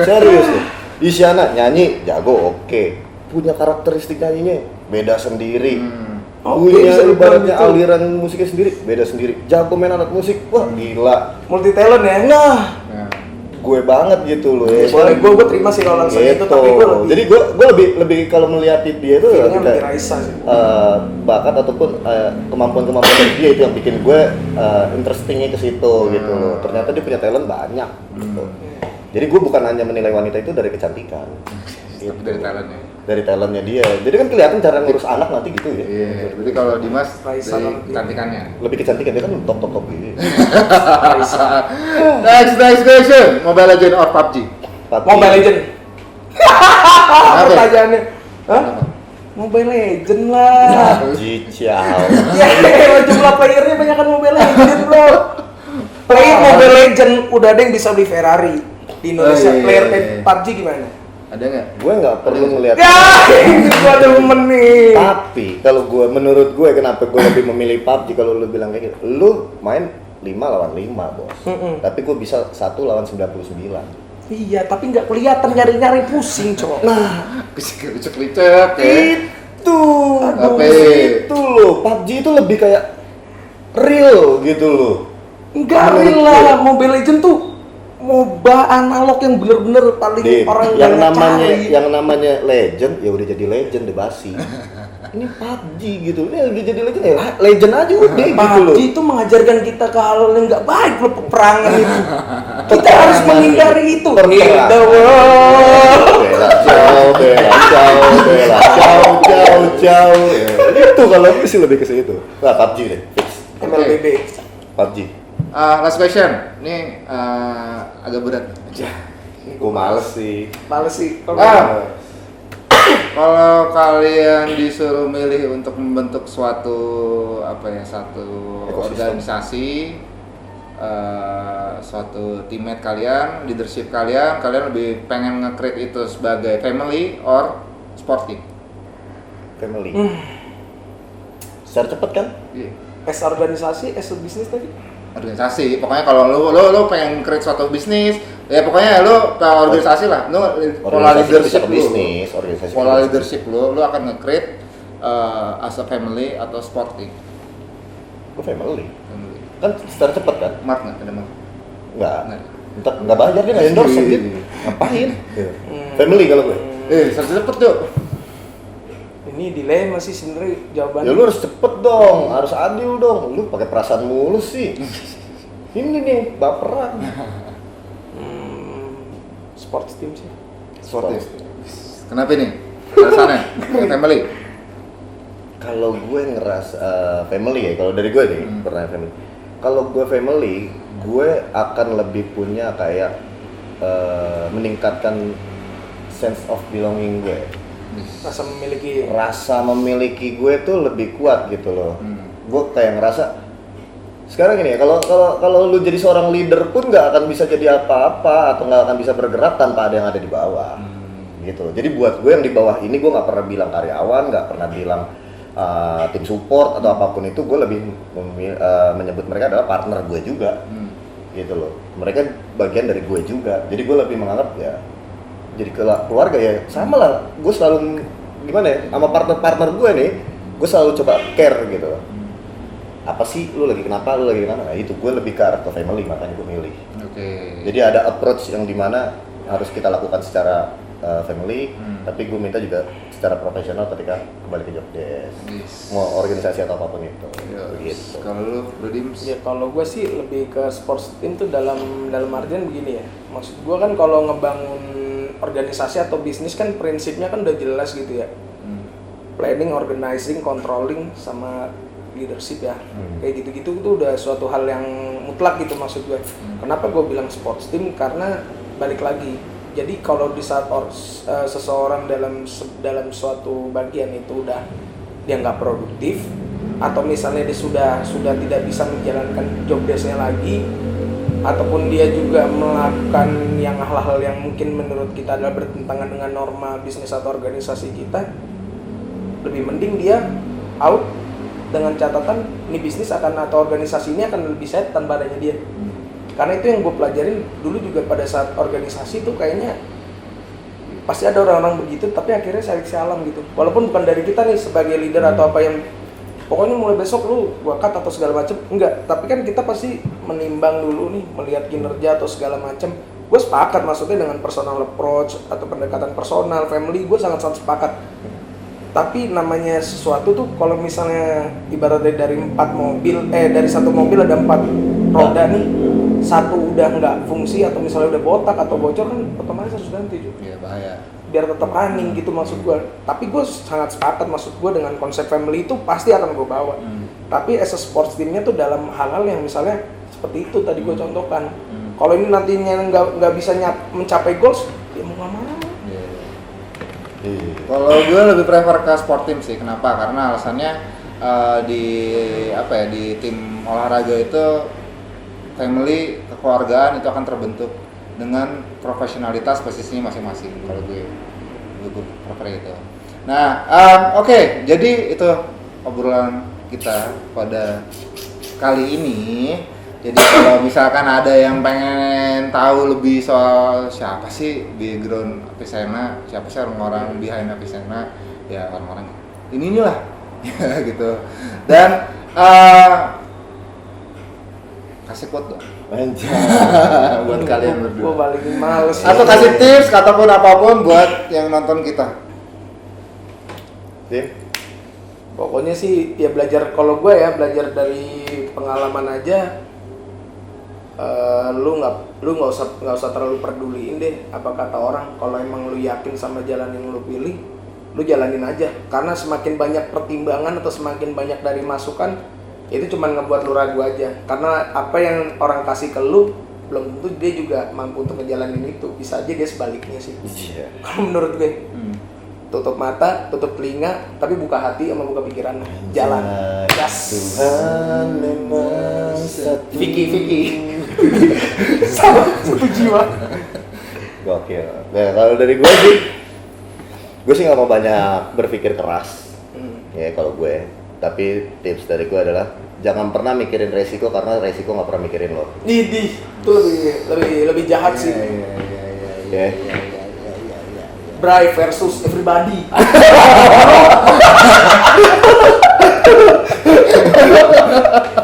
Serius deh. Isyana nyanyi jago oke. Punya karakteristik nyanyinya beda sendiri. Oke, Punya bisa ibaratnya dibilang gitu. aliran musiknya sendiri beda sendiri. Jago main alat musik. Wah, gila. Multi talent ya. Nah, gue banget gitu loh ya. Boleh, gue terima sih kalau langsung itu, tapi gue lebih. Jadi gue lebih kalau melihat dia itu Feelnya lebih Raisa sih. bakat ataupun kemampuan dari dia itu yang bikin gue interestingnya ke situ gitu loh. Ternyata dia punya talent banyak gitu. Jadi gue bukan hanya menilai wanita itu dari kecantikan, Tapi dari talentnya. dari talentnya dia. Jadi kan kelihatan cara ngurus anak nanti gitu ya. Iya, berarti kalau Dimas Raisa dari banget. kecantikannya. Lebih kecantikan dia kan top gitu. Next question, Mobile Legend or PUBG? Mobile Legend. Kenapa? Pertanyaannya. Hah? Kenapa? Mobile Legend lah. Jiciao. Ya, jumlah playernya banyak kan Mobile Legend bro. Player Mobile Legend udah ada yang bisa beli Ferrari di Indonesia. Oh, iya. Player PUBG gimana? Ada nggak? Gue nggak perlu ngelihat. Ya, ini gua ada momen nih. Tapi kalau menurut gue kenapa gue lebih memilih PUBG kalau lu bilang kayak gitu. Lu main 5 lawan 5, Bos. Tapi gue bisa 1 lawan 99. Iya, tapi nggak kelihatan, nyari-nyari pusing, cowok. Nah, Licek-licek ya. itu. Tapi Itu loh. PUBG itu lebih kayak real gitu loh. Enggak real lah, Mobile Legend tuh MOBA analog yang bener-bener paling Din, orang yang banyak namanya cari. yang namanya legend ya udah jadi legend deh basi. Ini PUBG gitu. Ini udah jadi legend ya. Legend aja udah gitu loh. PUBG itu mengajarkan kita ke hal yang nggak baik loh, peperangan itu. Kita harus menghindari itu. Perang. In the world. Bela jauh, bela jauh. Itu kalau aku sih lebih ke situ. Nah, PUBG deh. Fix. MLBB. PUBG. last question. Ini agak berat. Gue males sih. Males sih. Kalau Ah. Kalau kalian disuruh milih untuk membentuk satu satu Ekosistem. organisasi, suatu teammate kalian, leadership kalian lebih pengen nge-create itu sebagai family or sporting? Family. Secara cepet kan? Iya. As organisasi, as a bisnis tadi. Organisasi, pokoknya kalau lu pengen create suatu bisnis, ya pokoknya lu ke organisasi lah, lu pola Organisasi leadership bisa ke bisnis, organisasi pola ke leadership lu akan nge-create as a family atau sporting. Gue family. Family. Kan secara cepet kan? Mark nggak ada mark? Nggak. Nggak. Nggak bayar dia nggak endorse gitu. Ngapain? Family kalau gue. Cepet tuh. Ini dilema sih sebenarnya jawabannya. Ya lu harus cepet dong, harus adil dong. Lu pakai perasaan mulus sih. Ini nih baperan. Sports team sih. Sportif. Kenapa nih? Alasannya? Family. Kalau gue ngerasa family ya, kalau dari gue nih pernah family. Kalau gue family, gue akan lebih punya kayak meningkatkan sense of belonging gue. Rasa memiliki Gue tuh lebih kuat gitu loh. Gue kayak ngerasa sekarang gini ya, kalau lu jadi seorang leader pun nggak akan bisa jadi apa-apa atau nggak akan bisa bergerak tanpa ada yang ada di bawah. Gitu. Jadi buat gue yang di bawah ini gue nggak pernah bilang karyawan, nggak pernah bilang tim support atau apapun itu, gue lebih menyebut mereka adalah partner gue juga. Gitu loh. Mereka bagian dari gue juga. Jadi gue lebih menganggap ya jadi keluarga ya sama lah. Gue selalu gimana ya sama partner gue nih, gue selalu coba care gitu. Apa sih lu lagi kenapa, lu lagi kenapa? Nah, itu gue lebih ke arah ke family, makanya gue milih. Oke. Jadi ada approach yang dimana harus kita lakukan secara family, tapi gue minta juga secara profesional ketika kembali ke job desk, mau organisasi atau apapun itu. Gitu. Kalau lu, Rudims? Ya kalau gue sih lebih ke sports team tuh dalam artian begini ya. Maksud gue kan kalau ngebangun organisasi atau bisnis kan prinsipnya kan udah jelas gitu ya. Planning, organizing, controlling, sama leadership ya. Kayak gitu-gitu itu udah suatu hal yang mutlak gitu maksud gue. Kenapa gue bilang sports team? Karena balik lagi. Jadi kalau di saat seseorang dalam suatu bagian itu udah dia nggak produktif atau misalnya dia sudah tidak bisa menjalankan job desk-nya lagi, ataupun dia juga melakukan yang hal-hal yang mungkin menurut kita adalah bertentangan dengan norma bisnis atau organisasi kita, lebih mending dia out dengan catatan ini bisnis akan atau organisasi ini akan lebih sehat tanpa adanya dia. Karena itu yang gue pelajarin dulu juga pada saat organisasi itu kayaknya pasti ada orang-orang begitu, tapi akhirnya seleksi alam gitu. Walaupun bukan dari kita nih sebagai leader atau apa yang pokoknya mulai besok lu gua cut atau segala macem, enggak. Tapi kan kita pasti menimbang dulu nih, melihat kinerja atau segala macem. Gue sepakat maksudnya dengan personal approach atau pendekatan personal, family, gue sangat-sangat sepakat. Tapi namanya sesuatu tuh kalau misalnya ibaratnya dari dari satu mobil ada 4 roda nih, satu udah nggak fungsi atau misalnya udah botak atau bocor kan otomatis harus ganti juga. Iya, bahaya. Biar tetap running gitu maksud gue. Tapi gue sangat sepakat maksud gue dengan konsep family itu pasti akan gue bawa. Tapi as a sports teamnya tuh dalam hal-hal yang misalnya seperti itu tadi gue contohkan. Kalau ini nantinya nggak bisa mencapai goals, ya mau nggak mau. Kalau gue lebih prefer ke sport team sih. Kenapa? Karena alasannya di tim olahraga itu family, kekeluargaan itu akan terbentuk dengan profesionalitas posisinya masing-masing. Kalau gue prefer itu. Nah, oke. Jadi itu obrolan kita pada kali ini. Jadi kalau misalkan ada yang pengen tahu lebih soal siapa sih background Avicenna, siapa sih orang-orang behind Avicenna, ya orang-orang inilah gitu. Dan kasih quote dong. Buat kalian berdua. Gue balikin males. Atau kasih tips ataupun apapun buat yang nonton kita. Tim? Pokoknya sih ya belajar, kalau gue ya belajar dari pengalaman aja. Lu nggak usah terlalu peduliin deh apa kata orang. Kalau emang lu yakin sama jalan yang lu pilih, lu jalanin aja. Karena semakin banyak pertimbangan atau semakin banyak dari masukan, itu cuma ngebuat lu ragu aja. Karena apa yang orang kasih ke lu belum tentu dia juga mampu untuk ngejalanin itu. Bisa aja dia sebaliknya sih. Kalau menurut gue. tutup mata, tutup telinga, tapi buka hati sama buka pikiran. Jalan. Gas. Tuhan memang satu. Vicky. Sama satu jiwa. Gokil. Nah, kalau dari gue sih nggak mau banyak berpikir keras. Ya kalau gue. Tapi tips dari gue adalah jangan pernah mikirin resiko karena resiko nggak pernah mikirin lo. Itu lebih jahat sih. Ya. Bray versus everybody.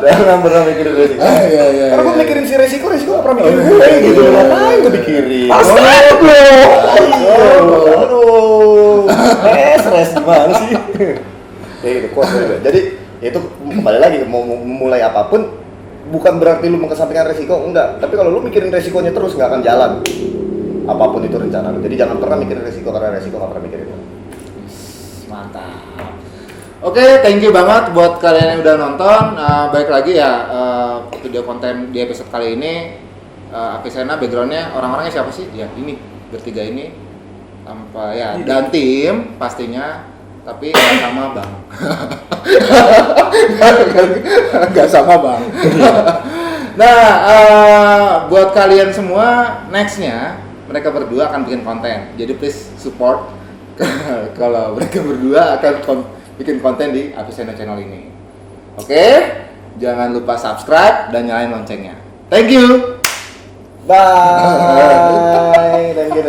Jangan pernah mikirin resiko. Karena gue mikirin si resiko nggak pernah mikirin gue gitu. Ngapain gue mikirin? Aduh. Stres gimana sih? Ya gitu, kuat juga. Jadi itu kembali lagi mau memulai apapun bukan berarti lu mengesampingkan resiko, enggak. Tapi kalau lu mikirin resikonya terus nggak akan jalan. Apapun itu rencana lu. Jadi jangan pernah mikirin resiko karena resiko nggak pernah mikirin lu. Mantap. Oke, thank you banget buat kalian yang udah nonton. Baik lagi ya, video konten di episode kali ini. Avicenna backgroundnya orang-orangnya siapa sih? Ya ini bertiga ini, tanpa ya dan tim pastinya, tapi nggak sama bang. Nggak sama bang. Nah, buat kalian semua nextnya mereka berdua akan bikin konten. Jadi please support kalau mereka berdua akan bikin konten di Avicenna channel ini. Oke? Jangan lupa subscribe dan nyalain loncengnya. Thank you. Bye. Thank you.